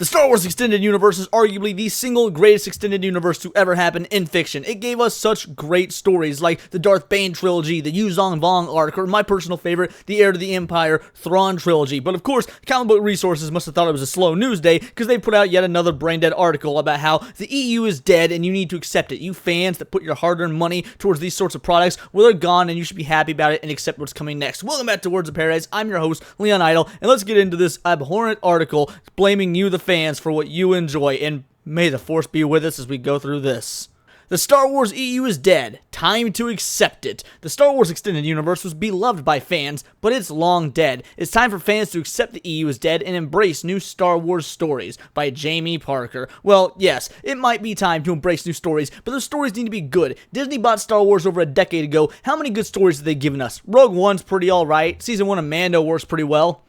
The Star Wars Extended Universe is arguably the single greatest extended universe to ever happen in fiction. It gave us such great stories like the Darth Bane trilogy, the Yuzong Vong arc, or my personal favorite, the Heir to the Empire Thrawn trilogy. But of course, comic book resources must have thought it was a slow news day because they put out yet another braindead article about how the EU is dead and you need to accept it. You fans that put your hard-earned money towards these sorts of products, well, they're gone and you should be happy about it and accept what's coming next. Welcome back to Words of Paradise. I'm your host, Leon Idle, and let's get into this abhorrent article blaming you, the fans, for what you enjoy, and may the Force be with us as we go through this. The Star Wars EU is dead. Time to accept it. The Star Wars Extended Universe was beloved by fans, but it's long dead. It's time for fans to accept the EU is dead and embrace new Star Wars stories by Jamie Parker. Well, yes, it might be time to embrace new stories, but those stories need to be good. Disney bought Star Wars over a decade ago. How many good stories have they given us? Rogue One's pretty alright. Season 1 of Mando works pretty well.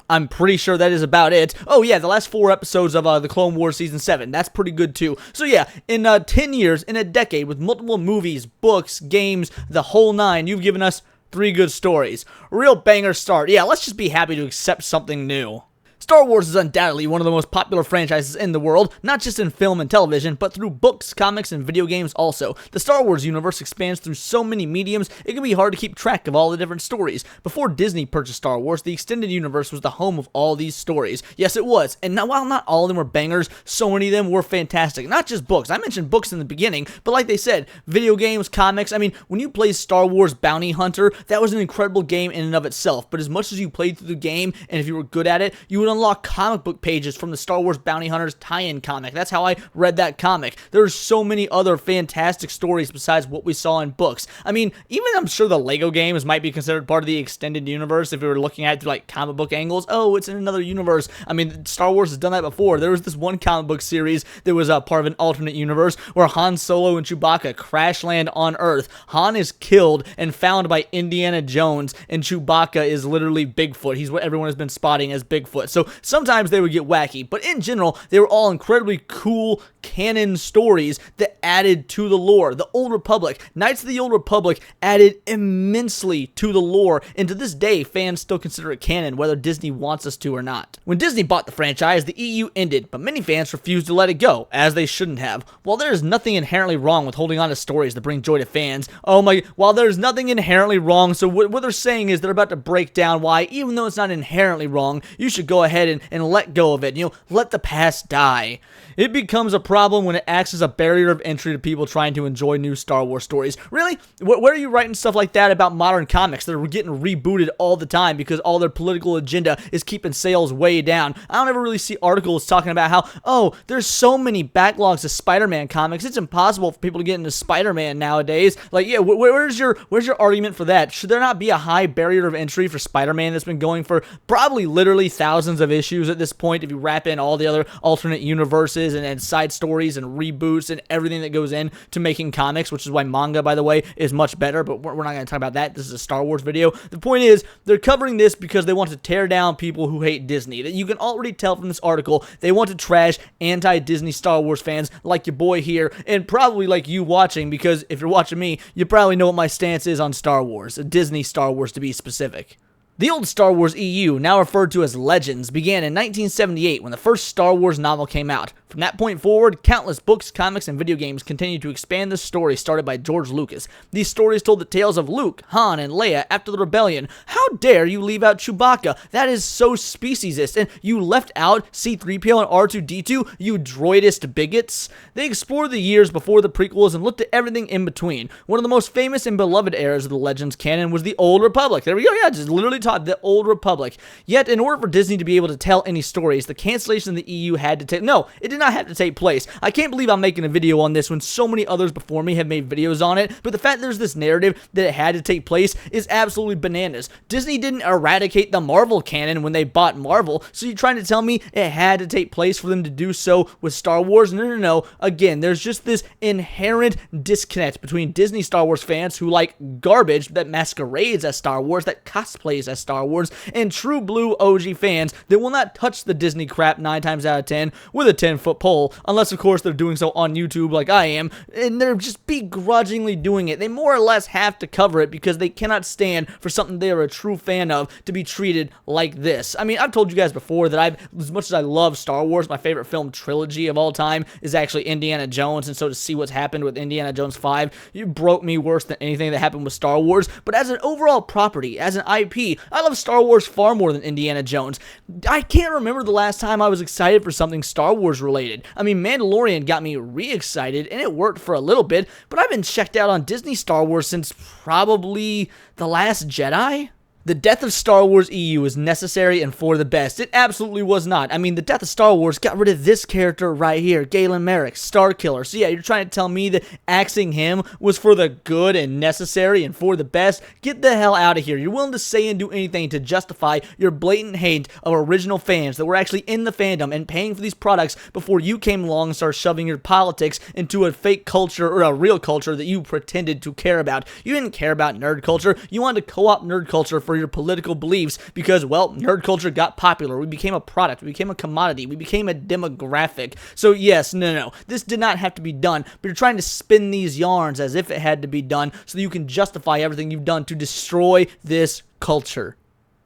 I'm pretty sure that is about it. Oh yeah, the last 4 episodes of the Clone Wars Season 7. That's pretty good too. So yeah, in 10 years, in a decade, with multiple movies, books, games, the whole nine, you've given us 3 good stories. A real banger start. Yeah, let's just be happy to accept something new. Star Wars is undoubtedly one of the most popular franchises in the world, not just in film and television, but through books, comics, and video games also. The Star Wars universe expands through so many mediums, it can be hard to keep track of all the different stories. Before Disney purchased Star Wars, the extended universe was the home of all these stories. Yes, it was, and while not all of them were bangers, so many of them were fantastic. Not just books, I mentioned books in the beginning, but like they said, video games, comics, I mean, when you play Star Wars Bounty Hunter, that was an incredible game in and of itself, but as much as you played through the game, and if you were good at it, you would unlock comic book pages from the Star Wars Bounty Hunters tie-in comic. That's how I read that comic. There's so many other fantastic stories besides what we saw in books. I mean, even I'm sure the Lego games might be considered part of the extended universe if we were looking at it through like comic book angles. Oh, it's in another universe. I mean, Star Wars has done that before. There was this one comic book series that was part of an alternate universe where Han Solo and Chewbacca crash land on Earth. Han is killed and found by Indiana Jones, and Chewbacca is literally Bigfoot. He's what everyone has been spotting as Bigfoot. So sometimes they would get wacky, but in general, they were all incredibly cool canon stories that added to the lore. The Old Republic, Knights of the Old Republic added immensely to the lore, and to this day, fans still consider it canon, whether Disney wants us to or not. When Disney bought the franchise, the EU ended, but many fans refused to let it go, as they shouldn't have. While there is nothing inherently wrong with holding on to stories that bring joy to fans, while there's nothing inherently wrong, so what they're saying is they're about to break down why, even though it's not inherently wrong, you should go ahead and let go of it. Let the past die. It becomes a problem when it acts as a barrier of entry to people trying to enjoy new Star Wars stories. Really? Where are you writing stuff like that about modern comics that are getting rebooted all the time because all their political agenda is keeping sales way down? I don't ever really see articles talking about how, oh, there's so many backlogs of Spider-Man comics, it's impossible for people to get into Spider-Man nowadays. Like, yeah, where's your argument for that? Should there not be a high barrier of entry for Spider-Man that's been going for probably literally thousands of issues at this point if you wrap in all the other alternate universes and side stories and reboots and everything that goes in to making comics, which is why manga, by the way, is much better, but we're not going to talk about that. This is a Star Wars video. The point is, they're covering this because they want to tear down people who hate Disney. That you can already tell from this article, they want to trash anti-Disney Star Wars fans like your boy here, and probably like you watching, because if you're watching me, you probably know what my stance is on Star Wars, Disney Star Wars to be specific. The old Star Wars EU, now referred to as Legends, began in 1978 when the first Star Wars novel came out. From that point forward, countless books, comics, and video games continued to expand the story started by George Lucas. These stories told the tales of Luke, Han, and Leia after the rebellion. How dare you leave out Chewbacca? That is so speciesist, and you left out C-3PO and R2-D2, you droidist bigots. They explored the years before the prequels and looked at everything in between. One of the most famous and beloved eras of the Legends canon was the Old Republic. There we go, yeah, just literally taught the Old Republic. Yet, in order for Disney to be able to tell any stories, the cancellation of the EU had to take... No, it did not have to take place. I can't believe I'm making a video on this when so many others before me have made videos on it, but the fact there's this narrative that it had to take place is absolutely bananas. Disney didn't eradicate the Marvel canon when they bought Marvel, so you're trying to tell me it had to take place for them to do so with Star Wars? No. Again, there's just this inherent disconnect between Disney Star Wars fans who like garbage that masquerades as Star Wars, that cosplays as Star Wars, and true blue OG fans that will not touch the Disney crap 9 times out of 10 with a 10-foot 10-foot pole, unless of course they're doing so on YouTube like I am, and they're just begrudgingly doing it. They more or less have to cover it because they cannot stand for something they are a true fan of to be treated like this. I mean, I've told you guys before that as much as I love Star Wars, my favorite film trilogy of all time is actually Indiana Jones, and so to see what's happened with Indiana Jones 5, you broke me worse than anything that happened with Star Wars. But as an overall property, as an IP, I love Star Wars far more than Indiana Jones. I can't remember the last time I was excited for something Star Wars related. I mean, Mandalorian got me re-excited, and it worked for a little bit, but I've been checked out on Disney Star Wars since probably The Last Jedi? The death of Star Wars EU is necessary and for the best. It absolutely was not. I mean, the death of Star Wars got rid of this character right here, Galen Merrick, Star Killer. So yeah, you're trying to tell me that axing him was for the good and necessary and for the best? Get the hell out of here. You're willing to say and do anything to justify your blatant hate of original fans that were actually in the fandom and paying for these products before you came along and started shoving your politics into a fake culture or a real culture that you pretended to care about. You didn't care about nerd culture. You wanted to co-opt nerd culture for your political beliefs because, well, nerd culture got popular. We became a product. We became a commodity. We became a demographic. So yes, no. This did not have to be done, but you're trying to spin these yarns as if it had to be done so that you can justify everything you've done to destroy this culture.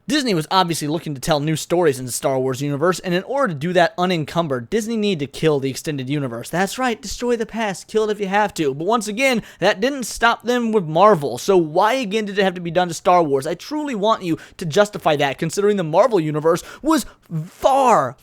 Disney was obviously looking to tell new stories in the Star Wars universe, and in order to do that unencumbered, Disney needed to kill the extended universe. That's right, destroy the past, kill it if you have to. But once again, that didn't stop them with Marvel. So why again did it have to be done to Star Wars? I truly want you to justify that, considering the Marvel universe was far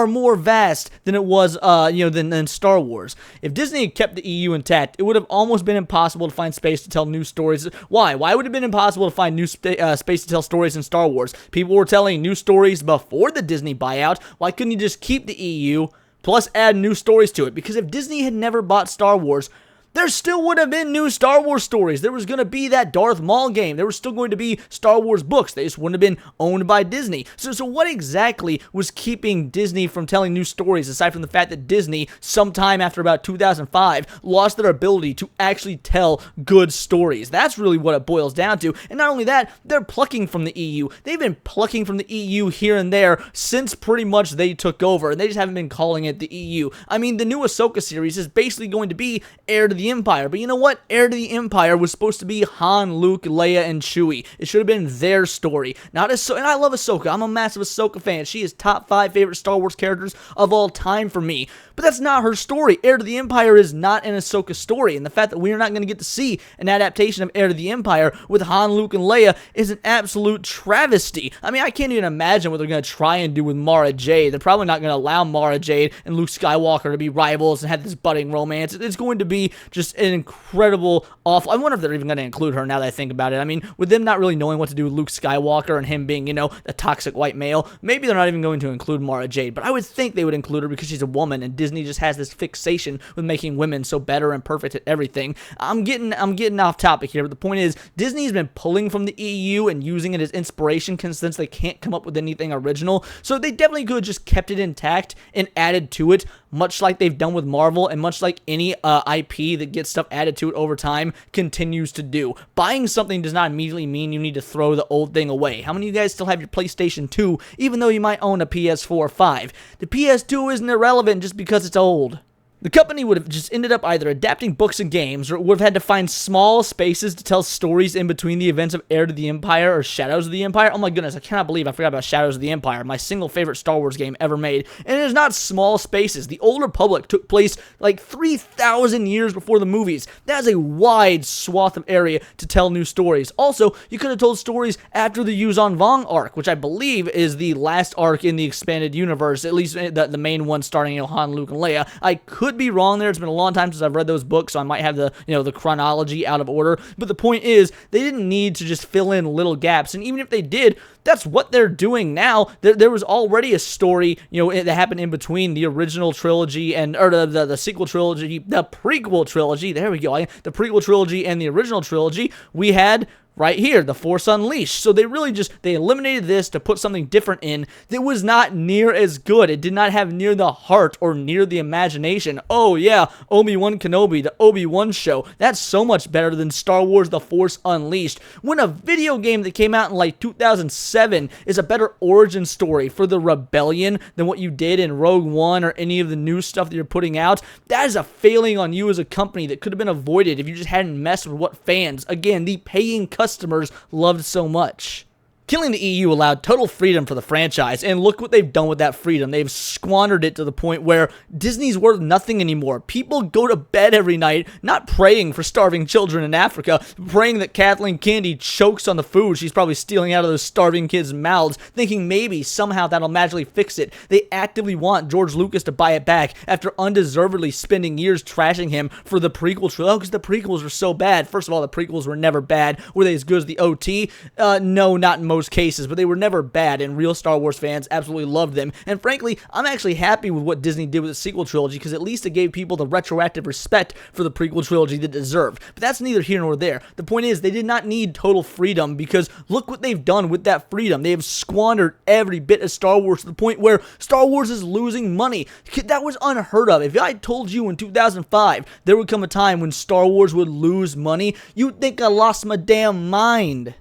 more vast than it was, than Star Wars. If Disney had kept the EU intact, it would have almost been impossible to find space to tell new stories. Why? Why would it have been impossible to find new space to tell stories in Star Wars? People were telling new stories before the Disney buyout. Why couldn't you just keep the EU plus add new stories to it? Because if Disney had never bought Star Wars, there still would have been new Star Wars stories. There was going to be that Darth Maul game. There was still going to be Star Wars books. They just wouldn't have been owned by Disney. So what exactly was keeping Disney from telling new stories, aside from the fact that Disney, sometime after about 2005, lost their ability to actually tell good stories? That's really what it boils down to. And not only that, they're plucking from the EU. They've been plucking from the EU here and there since pretty much they took over, and they just haven't been calling it the EU. I mean, the new Ahsoka series is basically going to be Heir to the Empire. But you know what? Heir to the Empire was supposed to be Han, Luke, Leia, and Chewie. It should have been their story. Not Ahsoka. And I love Ahsoka. I'm a massive Ahsoka fan. She is top 5 favorite Star Wars characters of all time for me. But that's not her story. Heir to the Empire is not an Ahsoka story. And the fact that we're not going to get to see an adaptation of Heir to the Empire with Han, Luke, and Leia is an absolute travesty. I mean, I can't even imagine what they're going to try and do with Mara Jade. They're probably not going to allow Mara Jade and Luke Skywalker to be rivals and have this budding romance. It's going to be just an incredible, awful. I wonder if they're even going to include her now that I think about it. I mean, with them not really knowing what to do with Luke Skywalker and him being, a toxic white male, maybe they're not even going to include Mara Jade. But I would think they would include her because she's a woman, and Disney just has this fixation with making women so better and perfect at everything. I'm getting off topic here, but the point is, Disney's been pulling from the EU and using it as inspiration since they can't come up with anything original. So they definitely could have just kept it intact and added to it, much like they've done with Marvel, and much like any IP that gets stuff added to it over time continues to do. Buying something does not immediately mean you need to throw the old thing away. How many of you guys still have your PlayStation 2, even though you might own a PS4 or 5? The PS2 isn't irrelevant just because it's old. The company would have just ended up either adapting books and games, or would have had to find small spaces to tell stories in between the events of Heir to the Empire or Shadows of the Empire. Oh my goodness, I cannot believe I forgot about Shadows of the Empire, my single favorite Star Wars game ever made. And it is not small spaces. The Old Republic took place like 3,000 years before the movies. That is a wide swath of area to tell new stories. Also, you could have told stories after the Yuuzhan Vong arc, which I believe is the last arc in the expanded universe, at least the main one starting Han, Luke, and Leia. I could be wrong there. It's been a long time since I've read those books, so I might have the chronology out of order. But the point is, they didn't need to just fill in little gaps. And even if they did, that's what they're doing now. There was already a story, that happened in between the original trilogy or the sequel trilogy, the prequel trilogy. There we go. The prequel trilogy and the original trilogy. We had right here, The Force Unleashed. So they really they eliminated this to put something different in that was not near as good. It did not have near the heart or near the imagination. Oh yeah, Obi-Wan Kenobi, the Obi-Wan show. That's so much better than Star Wars The Force Unleashed. When a video game that came out in like 2007 is a better origin story for the rebellion than what you did in Rogue One or any of the new stuff that you're putting out, that is a failing on you as a company that could have been avoided if you just hadn't messed with what fans, again, the paying customers, loved so much. Killing the EU allowed total freedom for the franchise, and look what they've done with that freedom. They've squandered it to the point where Disney's worth nothing anymore. People go to bed every night not praying for starving children in Africa, praying that Kathleen Kennedy chokes on the food she's probably stealing out of those starving kids' mouths, thinking maybe somehow that'll magically fix it. They actively want George Lucas to buy it back after undeservedly spending years trashing him for the prequel trilogy. Oh, because the prequels were so bad. First of all, the prequels were never bad. Were they as good as the OT? No, not in most cases, but they were never bad, and real Star Wars fans absolutely loved them. And frankly, I'm actually happy with what Disney did with the sequel trilogy, because at least it gave people the retroactive respect for the prequel trilogy that deserved. But that's neither here nor there. The point is, they did not need total freedom, because look what they've done with that freedom. They have squandered every bit of Star Wars to the point where Star Wars is losing money. That was unheard of. If I told you in 2005 there would come a time when Star Wars would lose money, you'd think I lost my damn mind.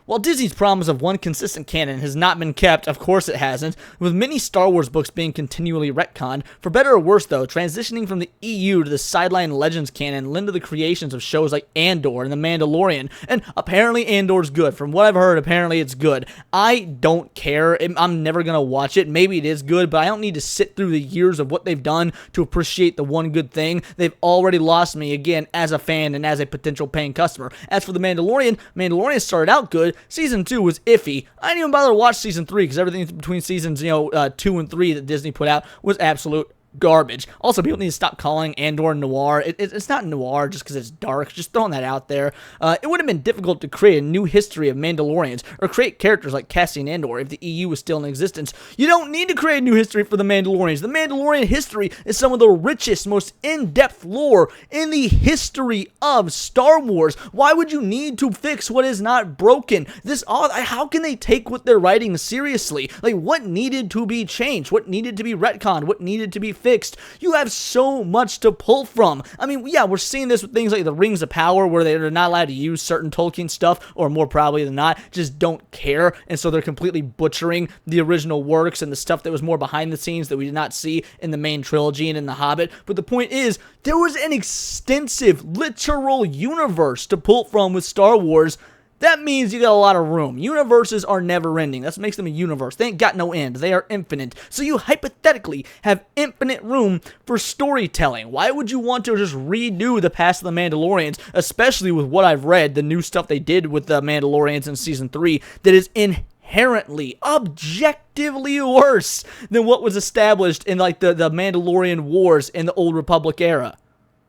While Disney's promise of one consistent canon has not been kept, of course it hasn't, with many Star Wars books being continually retconned. For better or worse though, transitioning from the EU to the sideline Legends canon led to the creations of shows like Andor and The Mandalorian, and apparently Andor's good. From what I've heard, apparently it's good. I don't care. I'm never gonna watch it. Maybe it is good, but I don't need to sit through the years of what they've done to appreciate the one good thing. They've already lost me, again, as a fan and as a potential paying customer. As for The Mandalorian, Mandalorian started out good. Season 2 was iffy. I didn't even bother to watch Season 3 because everything between seasons, 2 and 3 that Disney put out was absolute garbage. Also, people need to stop calling Andor noir. It's not noir just because it's dark. Just throwing that out there. It would have been difficult to create a new history of Mandalorians or create characters like Cassian Andor if the EU was still in existence. You don't need to create a new history for the Mandalorians. The Mandalorian history is some of the richest, most in-depth lore in the history of Star Wars. Why would you need to fix what is not broken? How can they take what they're writing seriously? Like, what needed to be changed? What needed to be retconned? What needed to be fixed? You have so much to pull from. I mean, yeah, we're seeing this with things like the Rings of Power, where they're not allowed to use certain Tolkien stuff, or more probably than not, just don't care, and so they're completely butchering the original works and the stuff that was more behind the scenes that we did not see in the main trilogy and in The Hobbit. But the point is, there was an extensive, literal universe to pull from with Star Wars. That means you got a lot of room. Universes are never ending. That makes them a universe. They ain't got no end. They are infinite. So you hypothetically have infinite room for storytelling. Why would you want to just redo the past of the Mandalorians, especially with what I've read, the new stuff they did with the Mandalorians in Season 3, that is inherently, objectively worse than what was established in like the Mandalorian Wars in the Old Republic era?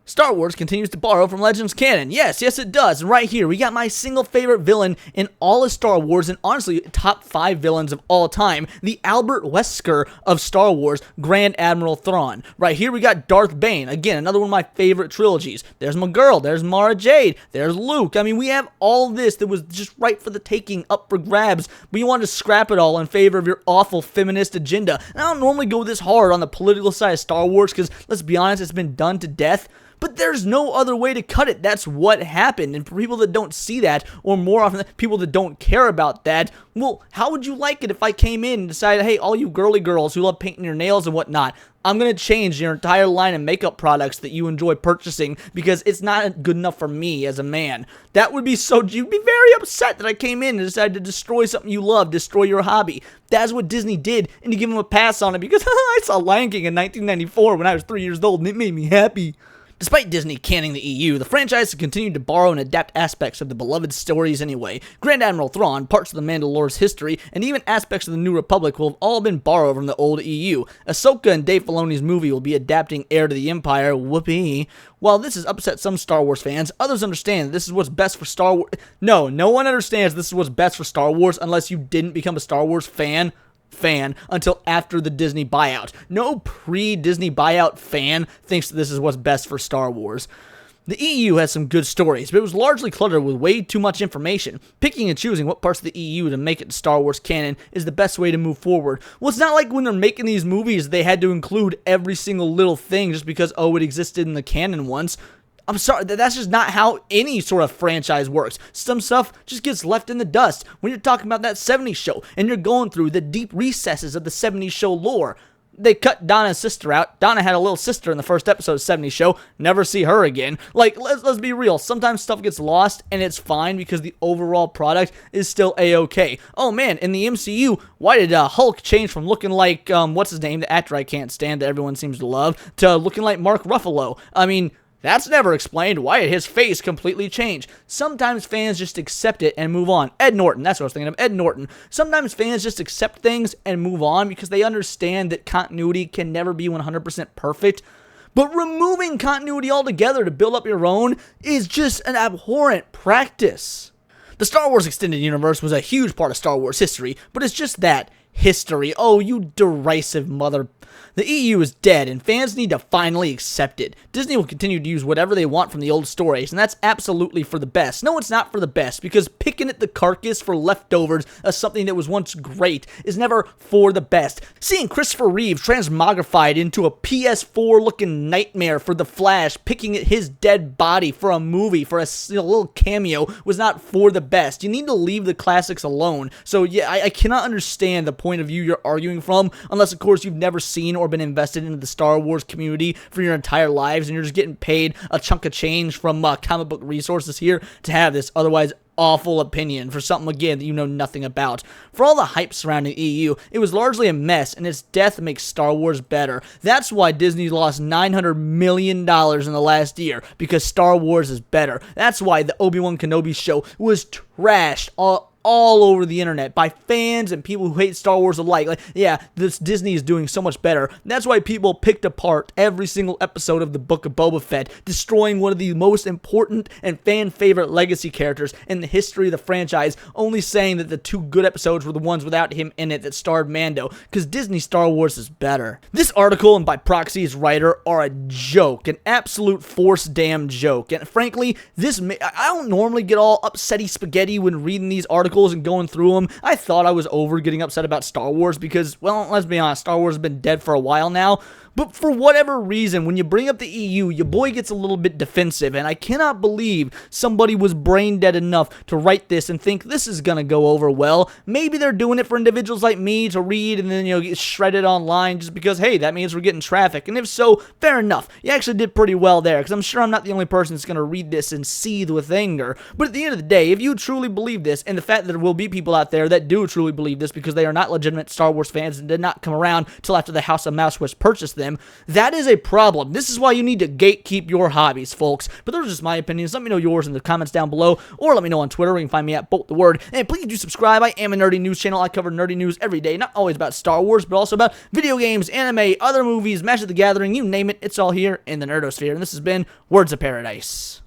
Star Wars continues to borrow from Legends canon. Yes, it does. And right here, we got my single favorite villain in all of Star Wars, and honestly, top 5 villains of all time. The Albert Wesker of Star Wars, Grand Admiral Thrawn. Right here, we got Darth Bane. Again, another one of my favorite trilogies. There's my girl. There's Mara Jade. There's Luke. I mean, we have all this that was just right for the taking, up for grabs, but you want to scrap it all in favor of your awful feminist agenda. And I don't normally go this hard on the political side of Star Wars, because, let's be honest, it's been done to death. But there's no other way to cut it. That's what happened. And for people that don't see that, or more often, people that don't care about that, well, how would you like it if I came in and decided, hey, all you girly girls who love painting your nails and whatnot, I'm going to change your entire line of makeup products that you enjoy purchasing because it's not good enough for me as a man. That would be you'd be very upset that I came in and decided to destroy something you love, destroy your hobby. That's what Disney did, and to give them a pass on it because I saw Lion King in 1994 when I was 3 years old, and it made me happy. Despite Disney canning the EU, the franchise has continued to borrow and adapt aspects of the beloved stories anyway. Grand Admiral Thrawn, parts of the Mandalorian's history, and even aspects of the New Republic will have all been borrowed from the old EU. Ahsoka and Dave Filoni's movie will be adapting Heir to the Empire, whoopee. While this has upset some Star Wars fans, others understand that this is what's best for Star Wars. No one understands this is what's best for Star Wars unless you didn't become a Star Wars fan until after the Disney buyout. No pre-Disney buyout fan thinks that this is what's best for Star Wars. The EU has some good stories, but it was largely cluttered with way too much information. Picking and choosing what parts of the EU to make it to Star Wars canon is the best way to move forward. Well, it's not like when they're making these movies, they had to include every single little thing just because, oh, it existed in the canon once. I'm sorry, that's just not how any sort of franchise works. Some stuff just gets left in the dust. When you're talking about that 70s show, and you're going through the deep recesses of the 70s show lore, they cut Donna's sister out. Donna had a little sister in the first episode of 70s show. Never see her again. Like, let's be real. Sometimes stuff gets lost, and it's fine because the overall product is still A-okay. Oh, man, in the MCU, why did Hulk change from looking like, what's his name, the actor I can't stand that everyone seems to love, to looking like Mark Ruffalo? I mean, that's never explained. Why did his face completely change? Sometimes fans just accept it and move on. Ed Norton, that's what I was thinking of, Ed Norton. Sometimes fans just accept things and move on because they understand that continuity can never be 100% perfect. But removing continuity altogether to build up your own is just an abhorrent practice. The Star Wars Extended Universe was a huge part of Star Wars history, but it's just that. History. Oh, you derisive mother. The EU is dead, and fans need to finally accept it. Disney will continue to use whatever they want from the old stories, and that's absolutely for the best. No, it's not for the best, because picking at the carcass for leftovers of something that was once great is never for the best. Seeing Christopher Reeve transmogrified into a PS4-looking nightmare for The Flash, picking at his dead body for a movie, for a little cameo, was not for the best. You need to leave the classics alone. So yeah, I cannot understand the point of view you're arguing from, unless of course you've never seen or been invested into the Star Wars community for your entire lives and you're just getting paid a chunk of change from comic book resources here to have this otherwise awful opinion for something, again, that you know nothing about. For all the hype surrounding the EU, it was largely a mess, and its death makes Star Wars better. That's why Disney lost $900 million in the last year, because Star Wars is better. That's why the Obi-Wan Kenobi show was trashed all over the internet by fans and people who hate Star Wars alike. Like, yeah, this Disney is doing so much better. That's why people picked apart every single episode of the Book of Boba Fett, destroying one of the most important and fan-favorite legacy characters in the history of the franchise, only saying that the two good episodes were the ones without him in it that starred Mando, because Disney Star Wars is better. This article, and by proxy his writer, are a joke, an absolute forced damn joke, and frankly, I don't normally get all upsetty spaghetti when reading these articles and going through them. I thought I was over getting upset about Star Wars because, well, let's be honest, Star Wars has been dead for a while now. But for whatever reason, when you bring up the EU, your boy gets a little bit defensive, and I cannot believe somebody was brain dead enough to write this and think this is gonna go over well. Maybe they're doing it for individuals like me to read and then, get shredded online just because, hey, that means we're getting traffic. And if so, fair enough. You actually did pretty well there, because I'm sure I'm not the only person that's gonna read this and seethe with anger. But at the end of the day, if you truly believe this, and the fact that there will be people out there that do truly believe this because they are not legitimate Star Wars fans and did not come around till after the House of Mouse was purchased them, that is a problem. This is why you need to gatekeep your hobbies, folks. But those are just my opinions. Let me know yours in the comments down below, or let me know on Twitter. You can find me at BoltTheWord. And please do subscribe. I am a nerdy news channel. I cover nerdy news every day, not always about Star Wars, but also about video games, anime, other movies, Magic the Gathering, you name it. It's all here in the Nerdosphere. And this has been Words of Paradise.